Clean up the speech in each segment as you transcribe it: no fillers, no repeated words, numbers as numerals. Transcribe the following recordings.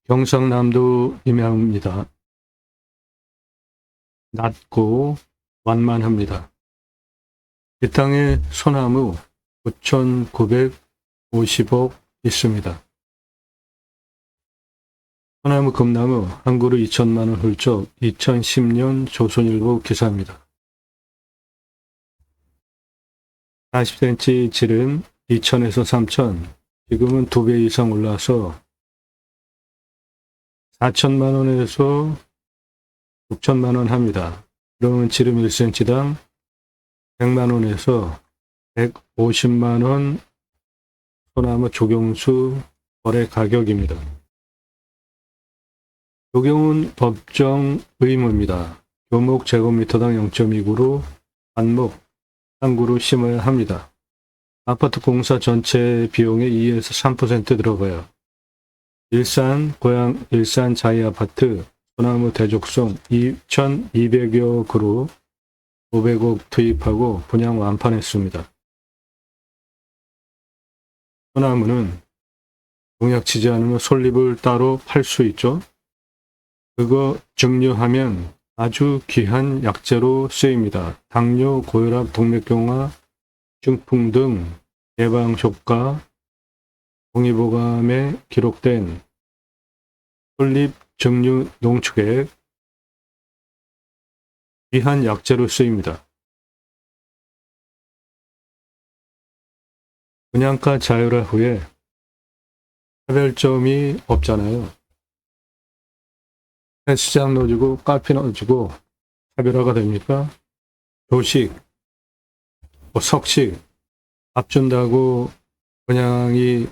경상남도 임양입니다. 낮고 완만합니다. 이 땅에 소나무 9,950억 있습니다. 소나무 금나무 한 그루 2천만원 훌쩍 2010년 조선일보 기사입니다. 40cm 질은 2천에서 3천, 지금은 2배 이상 올라서 4천만원에서 6천만원 합니다. 그러면 지름 1cm당 100만원에서 150만원 소나무 조경수 거래 가격입니다. 조경은 법정 의무입니다. 교목 제곱미터당 0.2그루, 한목 한 그루 심어야 합니다. 아파트 공사 전체 비용의 2에서 3% 들어가요. 일산, 고양 일산 자이아파트 소나무 대족송 2,200여 그루 500억 투입하고 분양 완판했습니다. 소나무는 농약 치지 않으면 솔잎을 따로 팔 수 있죠. 그거 증류하면 아주 귀한 약재로 쓰입니다. 당뇨, 고혈압, 동맥경화, 중풍 등 예방 효과, 동의보감에 기록된 솔잎 증류 농축액, 귀한 약재로 쓰입니다. 분양가 자율화 후에 차별점이 없잖아요. 헬스장 넣어주고 카페 넣어주고 차별화가 됩니까? 조식, 석식 밥 준다고 분양이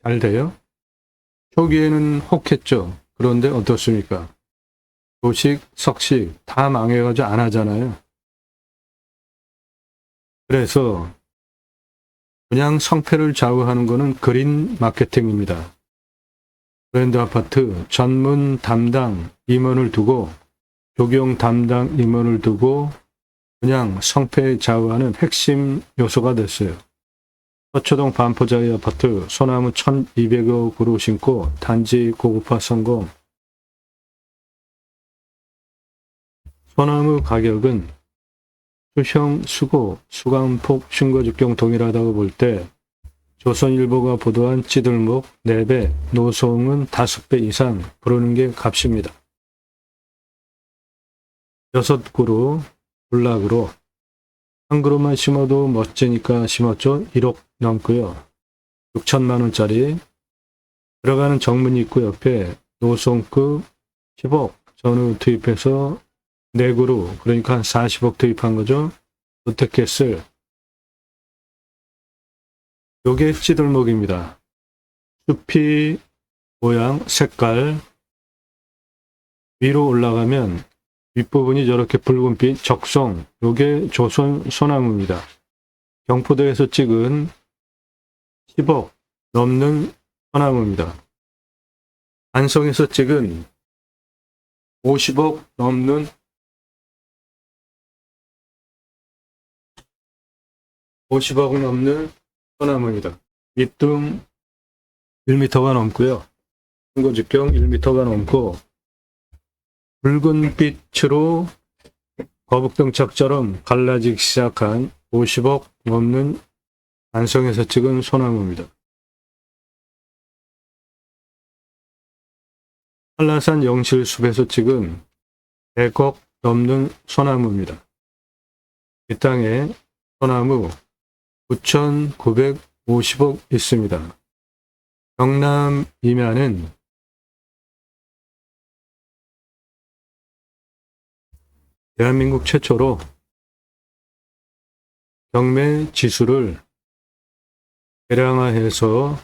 잘 돼요? 초기에는 혹했죠. 그런데 어떻습니까? 조식, 석식 다 망해가지고 안 하잖아요. 그래서 그냥 성패를 좌우하는 것은 그린 마케팅입니다. 브랜드 아파트 전문 담당 임원을 두고 조경 담당 임원을 두고 그냥 성패 좌우하는 핵심 요소가 됐어요. 서초동 반포자이 아파트 소나무 1,200여 그루 심고 단지 고급화 성공. 소나무 가격은 수형, 수고, 수강폭, 흉거죽경 동일하다고 볼 때 조선일보가 보도한 찌들목 4배, 노송은 5배 이상 부르는 게 값입니다. 6그루 군락으로 한 그루만 심어도 멋지니까 심었죠. 1억 넘고요. 6천만원짜리 들어가는 정문 입구 옆에 노송급 10억 전후 투입해서 4그루 그러니까 한 40억 투입한 거죠. 주택했을 요게 찌들목입니다. 숲이 모양, 색깔 위로 올라가면 윗부분이 저렇게 붉은빛 적송, 요게 조선 소나무입니다. 경포대에서 찍은 10억 넘는 소나무입니다. 안성에서 찍은 50억 넘는 소나무입니다. 밑둥 1m가 넘고요. 흉거죽경 1m가 넘고 붉은 빛으로 거북등짝처럼 갈라지기 시작한 50억 넘는 안성에서 찍은 소나무입니다. 한라산 영실숲에서 찍은 100억 넘는 소나무입니다. 이 땅에 소나무 9,950억 있습니다. 경남 임야는 대한민국 최초로 경매 지수를 계량화해서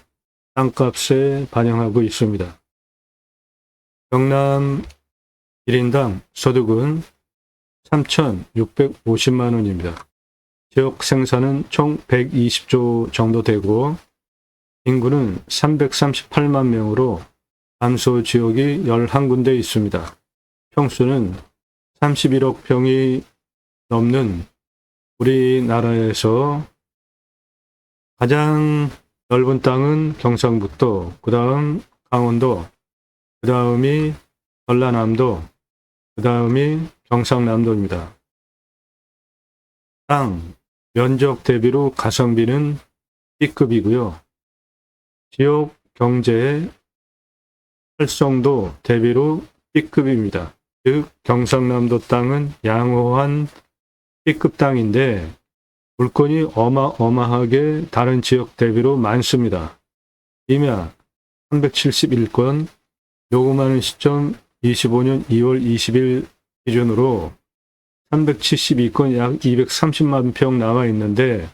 땅값에 반영하고 있습니다. 경남 1인당 소득은 3,650만 원입니다. 지역 생산은 총 120조 정도 되고 인구는 338만 명으로 감소 지역이 11군데 있습니다. 평수는 31억 평이 넘는 우리나라에서 가장 넓은 땅은 경상북도, 그 다음 강원도, 그 다음이 전라남도, 그 다음이 경상남도입니다. 땅, 면적 대비로 가성비는 B급이고요. 지역 경제 활성도 대비로 B급입니다. 즉 경상남도 땅은 양호한 B급 땅인데 물건이 어마어마하게 다른 지역 대비로 많습니다. 임야 371건, 요금하는 시점 25년 2월 20일 기준으로 372건 약 230만 평 나와 있는데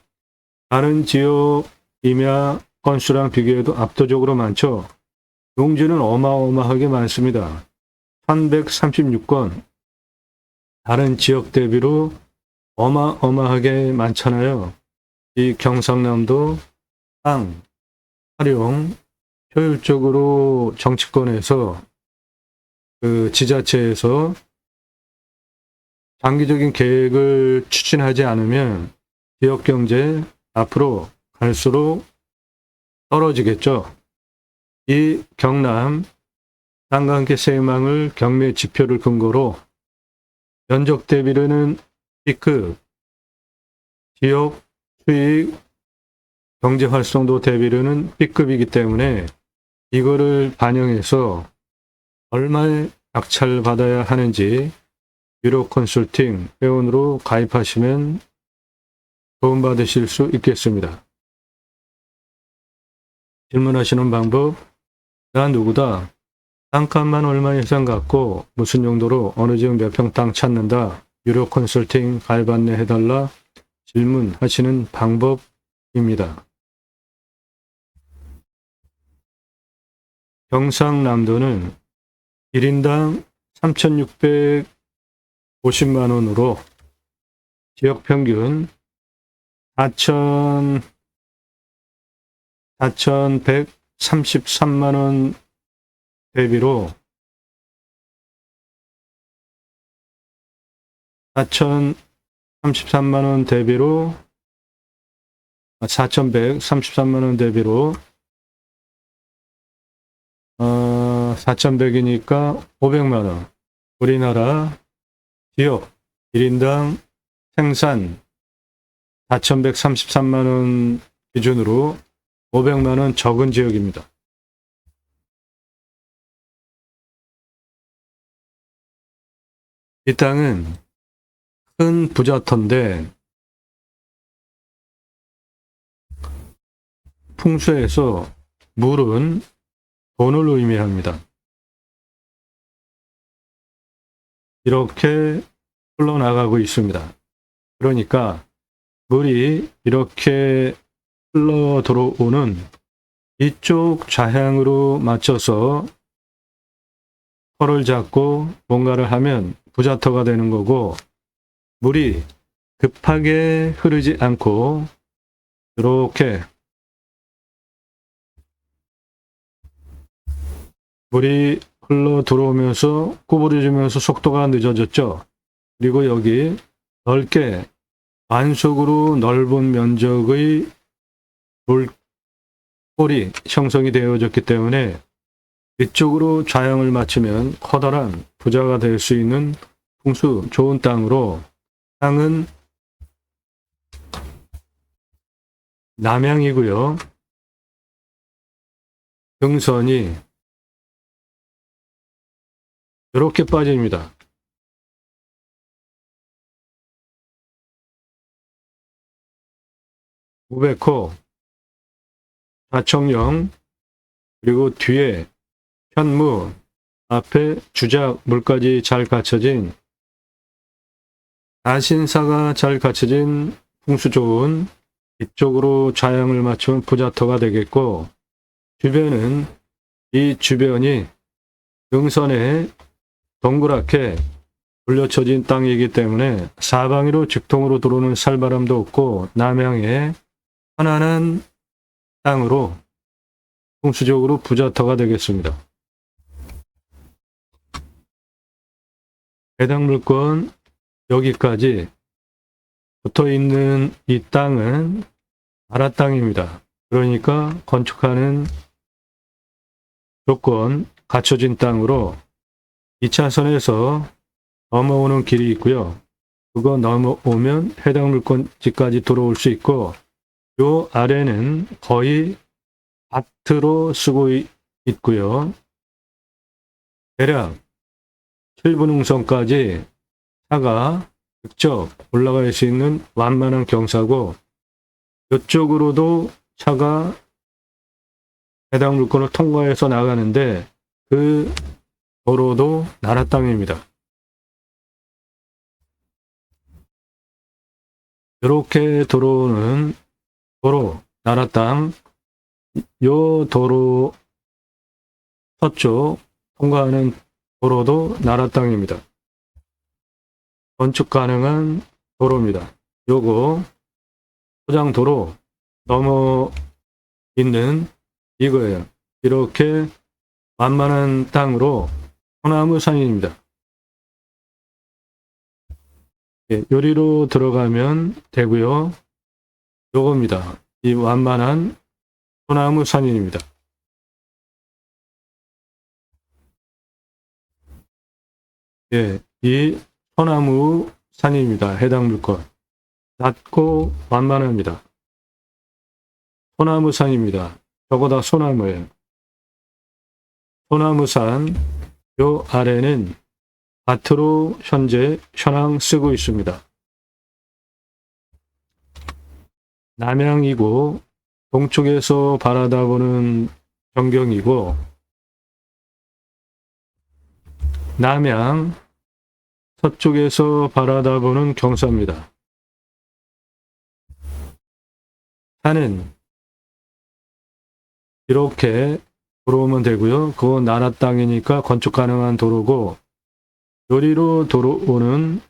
다른 지역 임야 건수랑 비교해도 압도적으로 많죠. 용지는 어마어마하게 많습니다. 1136건, 다른 지역 대비로 어마어마하게 많잖아요. 이 경상남도 땅 활용 효율적으로 정치권에서 그 지자체에서 장기적인 계획을 추진하지 않으면 지역 경제 앞으로 갈수록 떨어지겠죠. 이 경남 땅과 함께 세망을 경매 지표를 근거로 면적 대비로는 B급, 지역 수익 경제 활성도 대비로는 B급이기 때문에 이거를 반영해서 얼마에 낙찰 받아야 하는지 유료 컨설팅 회원으로 가입하시면 도움받으실 수 있겠습니다. 질문하시는 방법, 나 누구다, 땅값만 얼마 이상 갖고 무슨 용도로 어느 지역 몇 평 땅 찾는다, 유료 컨설팅 가입 안내 해달라 질문하시는 방법입니다. 경상남도는 1인당 3,650만 원으로 지역 평균 4,133만 원 대비로 4,133만 원 대비로 4,100이니까 500만 원. 우리나라 지역 1인당 생산 4,133만 원 기준으로 500만 원 적은 지역입니다. 이 땅은 큰 부자터인데 풍수에서 물은 돈을 의미합니다. 이렇게 흘러나가고 있습니다. 그러니까 물이 이렇게 흘러 들어오는 이쪽 좌향으로 맞춰서 터를 잡고 뭔가를 하면 부자터가 되는 거고, 물이 급하게 흐르지 않고 이렇게 물이 흘러 들어오면서 구부러지면서 속도가 늦어졌죠. 그리고 여기 넓게 반속으로 넓은 면적의 물골이 형성이 되어졌기 때문에 이쪽으로 좌향을 맞추면 커다란 부자가 될 수 있는 풍수 좋은 땅으로, 땅은 남향이고요. 등선이 이렇게 빠집니다. 우베코, 좌청령, 그리고 뒤에 현무, 앞에 주작 물까지 잘 갖춰진 나신사가 잘 갖춰진 풍수 좋은 이쪽으로 좌향을 맞춘 부자터가 되겠고, 주변은 이 주변이 등선에 동그랗게 물려쳐진 땅이기 때문에 사방으로 직통으로 들어오는 살바람도 없고 남향에 편안한 땅으로 풍수적으로 부자터가 되겠습니다. 해당 물건 여기까지 붙어 있는 이 땅은 아라 땅입니다. 그러니까 건축하는 조건 갖춰진 땅으로 2차선에서 넘어오는 길이 있고요. 그거 넘어오면 해당 물건지까지 들어올 수 있고, 요 아래는 거의 밭으로 쓰고 있고요. 대략 7분흥선까지 차가 직접 올라갈 수 있는 완만한 경사고, 이쪽으로도 차가 해당 물건을 통과해서 나가는데 그 도로도 나라 땅입니다. 이렇게 도로는 나라 땅, 요 도로 서쪽 통과하는 도로도 나라 땅입니다. 건축 가능한 도로입니다. 요거 포장도로 넘어 있는 이거예요. 이렇게 완만한 땅으로 소나무 산입니다. 예, 요리로 들어가면 되고요. 요겁니다. 이 완만한 소나무 산입니다. 예, 이 소나무 산입니다. 해당 물건. 낮고 완만합니다. 소나무 산입니다. 저거 다 소나무예요. 소나무산 요 아래는 밭으로 현재 현황 쓰고 있습니다. 남향이고 동쪽에서 바라다보는 전경이고, 남향 서쪽에서 바라다보는 경사입니다. 산은 이렇게 들어오면 되고요. 그거 나라 땅이니까 건축 가능한 도로고, 요리로 통과하는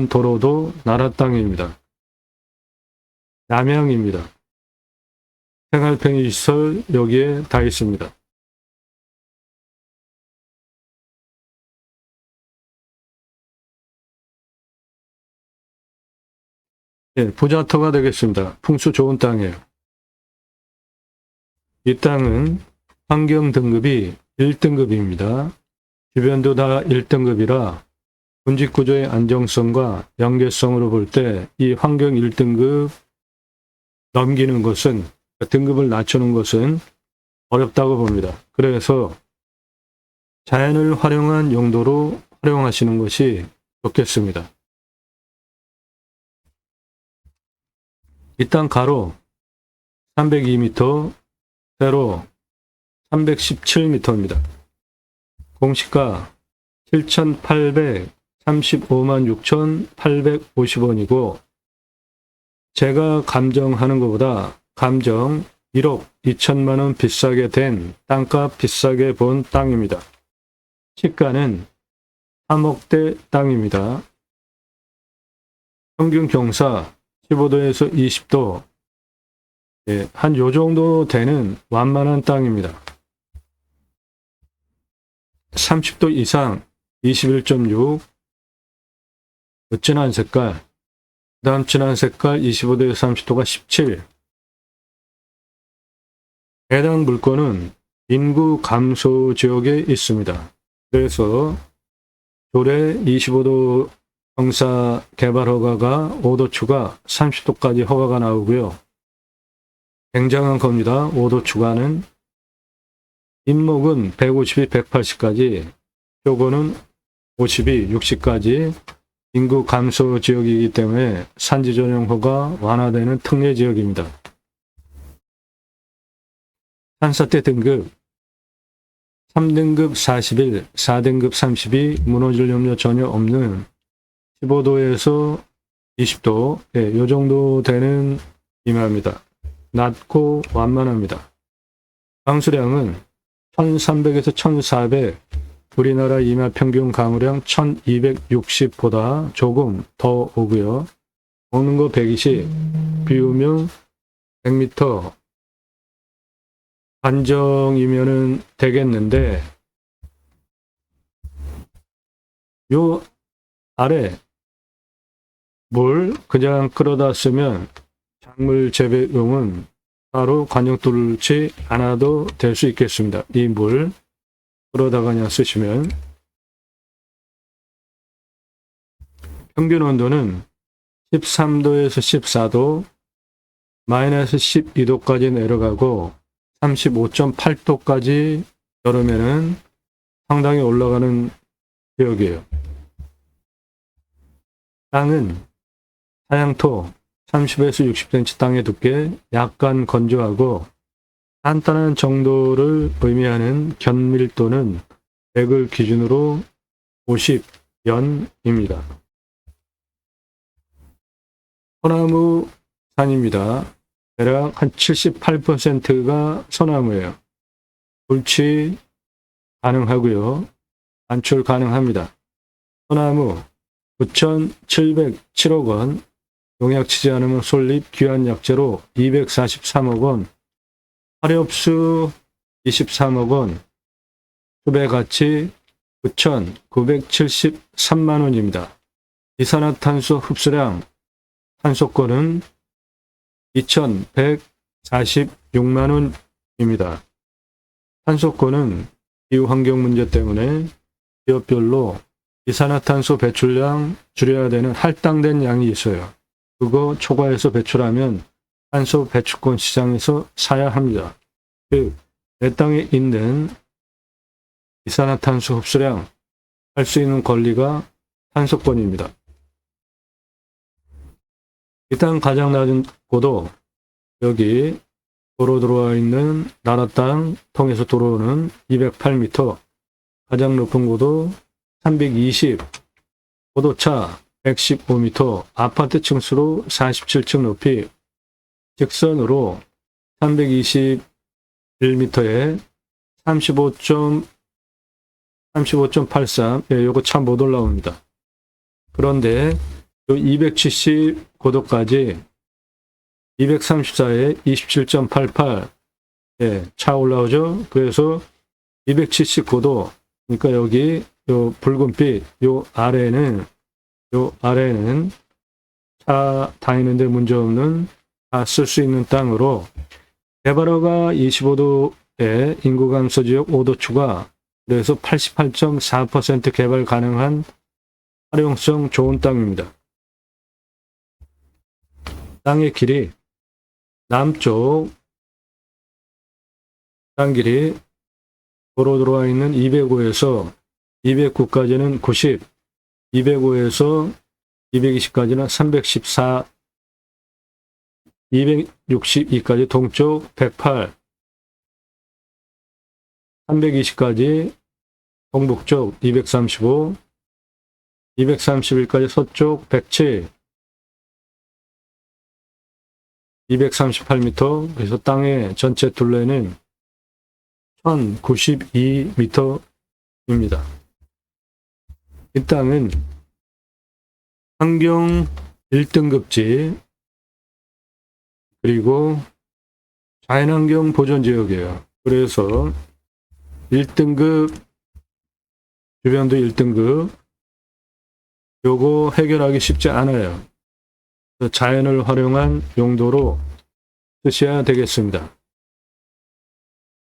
도로도 나라 땅입니다. 남향입니다. 생활 편의시설 여기에 다 있습니다. 예, 부자터가 되겠습니다. 풍수 좋은 땅이에요. 이 땅은 환경 등급이 1등급입니다. 주변도 다 1등급이라 군집구조의 안정성과 연계성으로 볼 때 이 환경 1등급 넘기는 것은, 등급을 낮추는 것은 어렵다고 봅니다. 그래서 자연을 활용한 용도로 활용하시는 것이 좋겠습니다. 이 땅 가로 302m, 세로 317m입니다. 공시가 7,835만 6,850원이고, 제가 감정하는 것보다 감정 1억 2천만 원 비싸게 된 땅값, 비싸게 본 땅입니다. 시가는 3억대 땅입니다. 평균 경사 15도에서 20도, 예, 한 요 정도 되는 완만한 땅입니다. 30도 이상 21.6, 진한 색깔, 그 다음 진한 색깔 25도에서 30도가 17. 해당 물건은 인구 감소 지역에 있습니다. 그래서 올해 25도 경사 개발 허가가 5도 추가 30도까지 허가가 나오고요. 굉장한 겁니다. 5도 추가는. 인목은 150이 180까지, 요거는 50이 60까지 인구 감소 지역이기 때문에 산지 전용 허가 완화되는 특례 지역입니다. 산사태 등급 3등급 41, 4등급 32, 무너질 염려 전혀 없는 15도에서 20도, 예, 요 정도 되는 임야입니다. 낮고 완만합니다. 강수량은 1300에서 1400, 우리나라 임야 평균 강우량 1260보다 조금 더 오고요. 먹는 거 120, 비우면 100m 안정이면은 되겠는데, 요 아래 물 그냥 끌어다 쓰면 작물 재배용은 따로 관용 뚫지 않아도 될 수 있겠습니다. 이 물 그러다가 그냥 쓰시면 평균 온도는 13도에서 14도, 마이너스 12도까지 내려가고 35.8도까지 여름에는 상당히 올라가는 지역이에요. 땅은 사양토 30에서 60cm 땅의 두께, 약간 건조하고 단단한 정도를 의미하는 견밀도는 100을 기준으로 50연입니다. 소나무 산입니다. 대략 한 78%가 소나무예요. 불치 가능하고요. 반출 가능합니다. 소나무 9,707억 원, 농약 치지 않으면 솔잎 귀한 약재로 243억 원, 화렵수 23억 원, 수배 가치 9,973만 원입니다. 이산화탄소 흡수량 탄소권은 2,146만 원입니다. 탄소권은 기후환경 문제 때문에 기업별로 이산화탄소 배출량 줄여야 되는 할당된 양이 있어요. 그거 초과해서 배출하면 탄소 배출권 시장에서 사야 합니다. 내 땅에 있는 이산화탄소 흡수량 할 수 있는 권리가 탄소권입니다. 이 땅 가장 낮은 고도, 여기 도로 들어와 있는 나라 땅 통해서 들어오는 208m, 가장 높은 고도 320, 고도차 115m, 아파트 층수로 47층 높이, 직선으로 321m에 35.83, 예, 요거 참 못 올라옵니다. 그런데 요 270 고도까지 234에 27.88, 예, 차 올라오죠. 그래서 270 고도, 그러니까 여기 요 붉은빛 요 아래는 차 다니는데 문제 없는 다 쓸 수 있는 땅으로, 개발허가 25도에 인구 감소 지역 5도 추가, 그래서 88.4% 개발 가능한 활용성 좋은 땅입니다. 땅의 길이, 남쪽 땅 길이 도로 들어와 있는 205에서 209까지는 90, 205에서 220까지는 314, 262까지 동쪽 108, 320까지 동북쪽 235, 231까지 서쪽 107, 238m, 그래서 땅의 전체 둘레는 1092m입니다. 이 땅은 환경 1등급지, 그리고 자연환경 보존지역이에요. 그래서 1등급, 주변도 1등급, 요거 해결하기 쉽지 않아요. 자연을 활용한 용도로 쓰셔야 되겠습니다.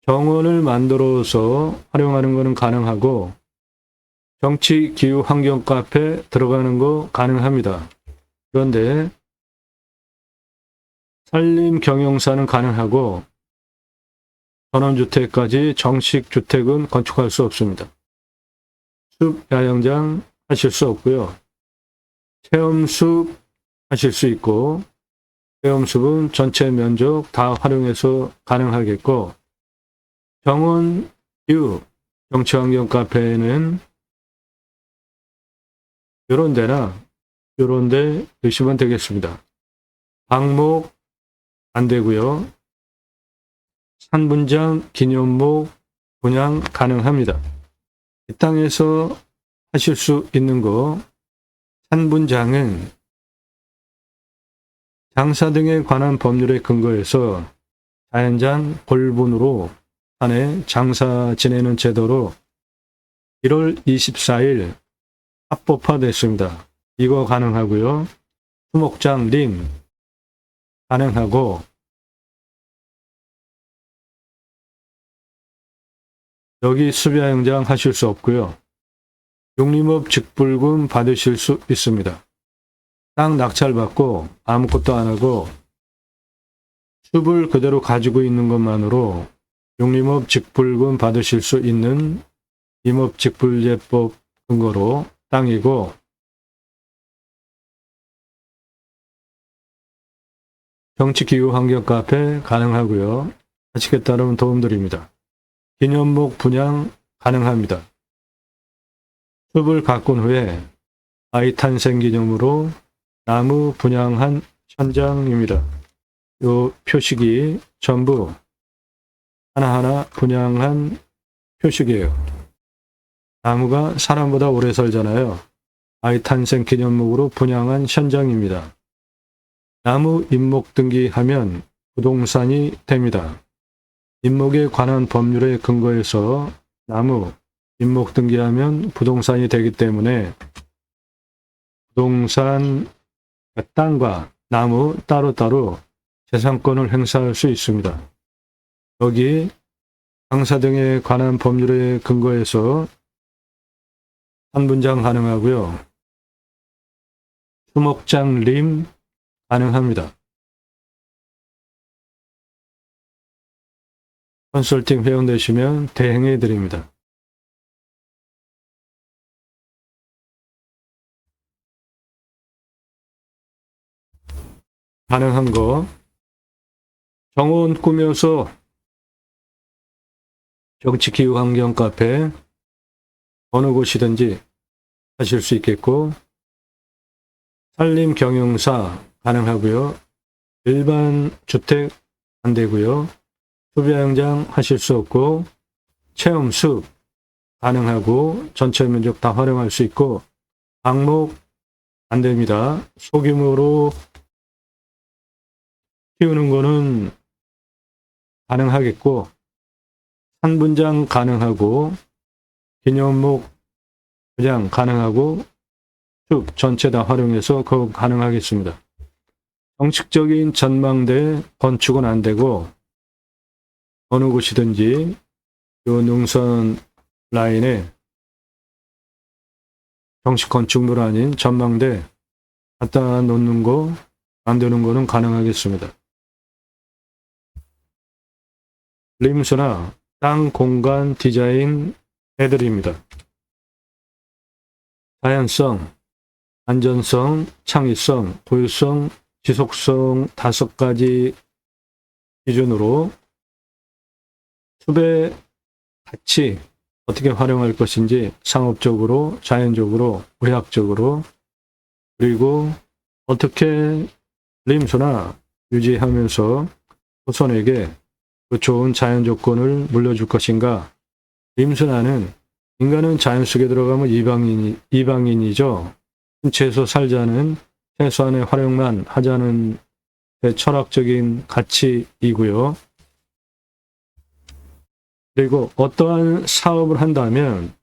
정원을 만들어서 활용하는 것은 가능하고, 정치, 기후, 환경 카페 들어가는 거 가능합니다. 그런데 산림 경영사는 가능하고, 전원주택까지 정식 주택은 건축할 수 없습니다. 숲 야영장 하실 수 없고요. 체험숲 하실 수 있고, 체험숲은 전체 면적 다 활용해서 가능하겠고, 정원, 기후, 정치환경 카페는 요런 데나 요런 데 드시면 되겠습니다. 방목 안 되고요. 산분장, 기념목 분양 가능합니다. 이 땅에서 하실 수 있는 거, 산분장은 장사 등에 관한 법률에 근거해서 자연장 골분으로 산에 장사 지내는 제도로 1월 24일 합법화됐습니다. 이거 가능하고요. 수목장 림 가능하고, 여기 수비화 현장 하실 수 없고요. 육림업 직불금 받으실 수 있습니다. 땅 낙찰받고 아무것도 안 하고 숲을 그대로 가지고 있는 것만으로 육림업 직불금 받으실 수 있는 임업직불제법 근거로 땅이고, 정치기후환경카페 가능하고요. 하시겠다면 도움드립니다. 기념목 분양 가능합니다. 숲을 가꾼 후에 아이 탄생 기념으로 나무 분양한 현장입니다. 요 표식이 전부 하나하나 분양한 표식이에요. 나무가 사람보다 오래 살잖아요. 아이 탄생 기념목으로 분양한 현장입니다. 나무 임목 등기하면 부동산이 됩니다. 임목에 관한 법률에 근거해서 나무 임목 등기하면 부동산이 되기 때문에 부동산 땅과 나무 따로따로 재산권을 행사할 수 있습니다. 여기 강사 등에 관한 법률에 근거해서 한분장 가능하고요. 수목장 림 가능합니다. 컨설팅 회원되시면 대행해 드립니다. 가능한 거 정원 꾸며서 정치기후환경 카페 어느 곳이든지 하실 수 있겠고, 산림 경영사 가능하고요. 일반 주택 안 되고요. 수비화 현장 하실 수 없고, 체험숲 가능하고 전체 면적 다 활용할 수 있고, 방목 안 됩니다. 소규모로 키우는 거는 가능하겠고, 산분장 가능하고, 기념목 그냥 가능하고, 숲 전체 다 활용해서 그거 가능하겠습니다. 정식적인 전망대 건축은 안 되고, 어느 곳이든지 요 능선 라인에 정식 건축물 아닌 전망대 갖다 놓는 거, 만드는 거는 가능하겠습니다. 림수나 땅 공간 디자인 해드립니다. 다양성, 안전성, 창의성, 고유성, 지속성 5가지 기준으로 숲의 가치 어떻게 활용할 것인지 상업적으로, 자연적으로, 의학적으로, 그리고 어떻게 림수나 유지하면서 후손에게 그 좋은 자연 조건을 물려줄 것인가. 림수나는 인간은 자연 속에 들어가면 이방인이죠. 근처에서 살자는 최소한의 활용만 하자는 철학적인 가치이고요. 그리고 어떠한 사업을 한다면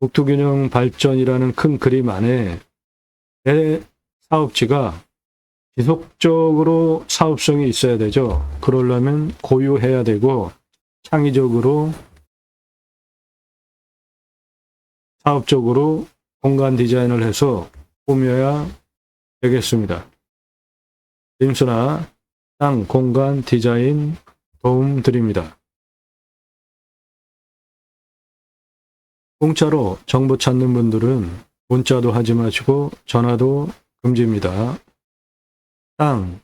국토균형 발전이라는 큰 그림 안에 내 사업지가 지속적으로 사업성이 있어야 되죠. 그러려면 고유해야 되고 창의적으로 사업적으로 공간 디자인을 해서 꾸며야 되겠습니다. 림수나 땅 공간 디자인 도움 드립니다. 공짜로 정보 찾는 분들은 문자도 하지 마시고 전화도 금지입니다. 땅,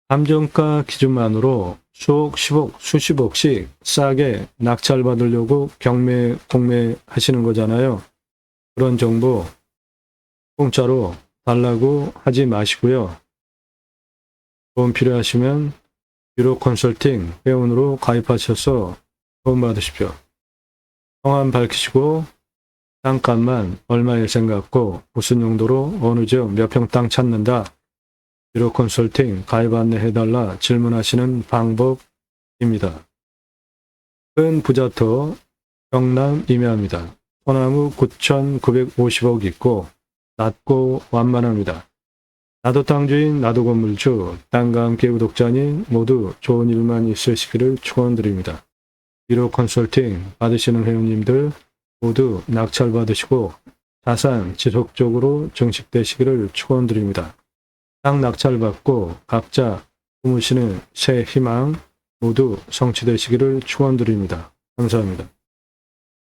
감정가 기준만으로 수억, 10억, 수십억씩 싸게 낙찰받으려고 경매, 공매 하시는 거잖아요. 그런 정보 공짜로 달라고 하지 마시고요. 도움 필요하시면 유료 컨설팅 회원으로 가입하셔서 도움 받으십시오. 성함 밝히시고 땅값만 얼마에 생각고 무슨 용도로 어느 지역 몇 평 땅 찾는다. 유료 컨설팅 가입 안내해달라 질문하시는 방법입니다. 큰 부자터 경남 임야입니다. 소나무 9,950억 있고 낮고 완만합니다. 나도 땅주인 나도 건물주 땅과 함께 구독자님 모두 좋은 일만 있으시기를 축원드립니다. 위로 컨설팅 받으시는 회원님들 모두 낙찰받으시고 자산 지속적으로 증식되시기를 축원드립니다. 딱 낙찰받고 각자 품으시는 새 희망 모두 성취되시기를 축원드립니다. 감사합니다.